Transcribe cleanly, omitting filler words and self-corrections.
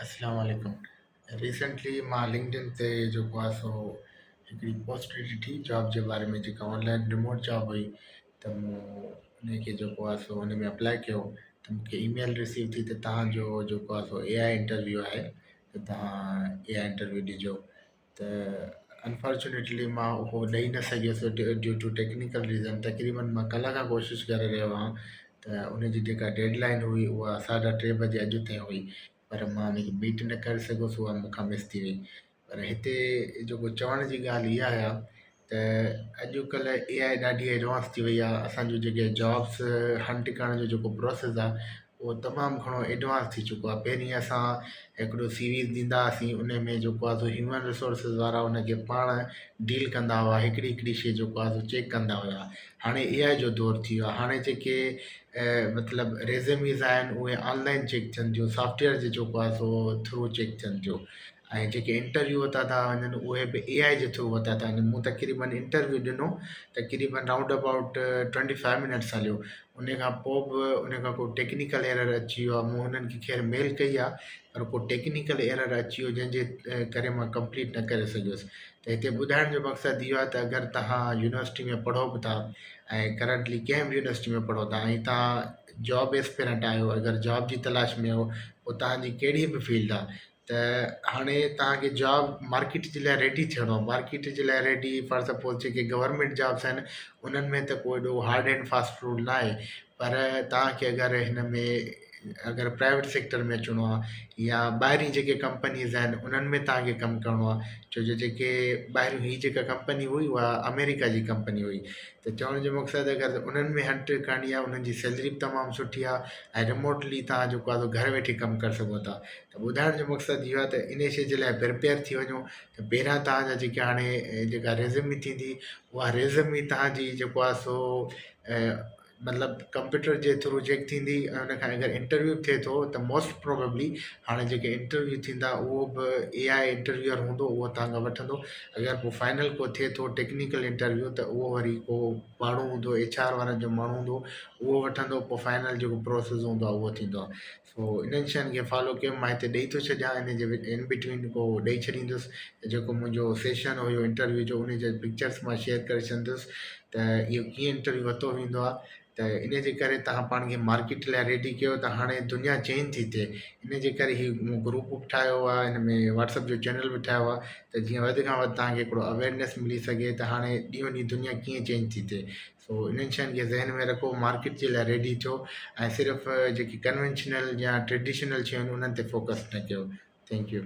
अस्सलाम वालेकुम। रिसेंटली मां लिंक्डइन ते जेको आहे सो हिकिड़ी पोस्ट ॾिठी जॉब जे बारे में, जेका ऑनलाइन रिमोट जॉब हुई। त मूं उनखे जेको आहे सो हुन में अप्लाई कयो त मूंखे ईमेल रिसीव थी त तव्हांजो जेको आहे सो AI इंटरव्यू आहे, त तव्हां AI इंटरव्यू ॾिजो। त अनफॉर्चुनेटली मां उहो ॾेई न सघियुसि ड्यू टू टेक्निकल रीज़न। तक़रीबन मां कल्ह खां कोशिशि करे रहियो आहियां। त उनजी जेका डेडलाइन हुई उहा 3:30 बजे अॼु ताईं हुई, पर मां हुनखे बीट न करे सघुसि, उहा मूंखां मिस थी वई। पर हिते जेको चवण जी ॻाल्हि इहा आहे त अॼुकल्ह AI ॾाढी एडवांस थी वई आहे। असांजो जेके जॉब्स हंट करण जो जेको प्रोसेस आहे उहो तमामु घणो एडवांस थी चुको आहे। पहिरीं असां हिकिड़ो सीवी ॾींदा हुआसीं, उन में जेको आहे सो ह्यूमन रिसोर्सिस वारा हुनखे पाण डील कंदा हुआ, हिकिड़ी हिकिड़ी शइ जेको आहे सो चेक कंदा हुआ। हाणे AI जो दौरु थी वियो आहे। हाणे जेके मतिलबु रेज़्यूमीज़ आहिनि उहे ऑनलाइन चेक थियनि थियूं, सॉफ्टवेयर जे जेको आहे सो थ्रू चेक थियनि थियूं। ऐं जेके इंटरव्यू वरिता था वञनि उहे बि AI जे थ्रू वरिता था वञनि। मूं तक़रीबन इंटरव्यू ॾिनो, तक़रीबन राउंड अबाउट 25 मिनट्स हलियो। उन खां पोइ बि उन खां को टेक्निकल एरर अची वियो आहे। मूं हुननि खे ख़ैर मेल कई आहे, पर को टेक्निकल एरर अची वियो जंहिंजे करे मां कंप्लीट न करे सघियुसि। त हिते ॿुधाइण जो मक़सदु इहो आहे त अगरि तव्हां यूनिवर्सिटी में पढ़ो बि था ऐं करंटली कंहिं बि यूनिवर्सिटी में पढ़ो था ऐं तव्हां जॉब एस्पिरेंट आहियो, अगरि जॉब जी तलाश में हो, पोइ तव्हांजी कहिड़ी बि फील्ड आहे, त हाणे तव्हांखे जॉब मार्केट जे लाइ रेडी थियणो आहे। मार्केट जे लाइ रेडी फॉर सपोज़ जेके गवर्नमेंट जॉब्स आहिनि उन्हनि में त को एॾो हार्ड एंड फास्ट रूल न आहे। पर तव्हांखे अगरि हिन में अगरि प्राइवेट सेक्टर में अचिणो आहे या ॿाहिरीं जेके कंपनीज़ आहिनि उन्हनि में तव्हांखे कमु करिणो आहे। छो जो जेके ॿाहिरियों ही जेका कंपनी हुई उहा अमेरिका जी कंपनी हुई। त चवण जो मक़सदु अगरि उन्हनि में हंट करणी आहे, उन्हनि जी सैलरी बि तमामु सुठी आहे ऐं रिमोटली तव्हां जेको आहे घरु वेठे कमु करे सघो था। त ॿुधाइण जो मक़सदु इहो आहे त इन शइ जे लाइ प्रिपेयर थी वञो। त पहिरियां तव्हांजा जेके हाणे जेका रेज़्यूमी थींदी उहा रेज़्यूमी तव्हांजी जेको आहे सो मतिलबु कंप्यूटर जे थ्रू चेक थींदी ऐं हुन खां अगरि इंटरव्यू थिए थो त मोस्ट प्रोबेबली हाणे जेके इंटरव्यू थींदा उहो बि AI इंटरव्यूअर हूंदो, उहो तव्हां खां वठंदो। अगरि पोइ फाइनल को थिए थो टेक्निकल इंटरव्यू त उहो वरी को माण्हू हूंदो, HR वारनि जो माण्हू हूंदो, उहो वठंदो। पोइ फाइनल जेको प्रोसेस हूंदो आहे उहो थींदो आहे। सो इन्हनि शयुनि खे फॉलो कयो। मां हिते ॾेई थो छॾियां, इन जे इन बिटवीन को ॾेई छॾींदुसि जेको मुंहिंजो सेशन हुयो इंटरव्यू जो, उन जे पिक्चर्स मां शेयर करे छॾींदुसि त इहो कीअं इंटरव्यू वरितो वेंदो आहे। त इन जे करे तव्हां पाण खे मार्केट लाइ रेडी कयो। त हाणे दुनिया चेंज थी थिए, इन जे करे ही मूं ग्रुप बि ठाहियो आहे, हिन में व्हाट्सअप जो चैनल बि ठाहियो आहे त जीअं वधि खां वधि तव्हांखे हिकिड़ो अवेयरनेस मिली सघे त हाणे ॾींहों ॾींहुं दुनिया कीअं चेंज थी थिए। सो इन्हनि शयुनि खे ज़हन में रखो, मार्केट जे लाइ रेडी थियो ऐं सिर्फ़ु जेकी कन्वेंशनल या ट्रेडिशनल शयूं आहिनि उन्हनि ते फोकस न कयो। Thank U.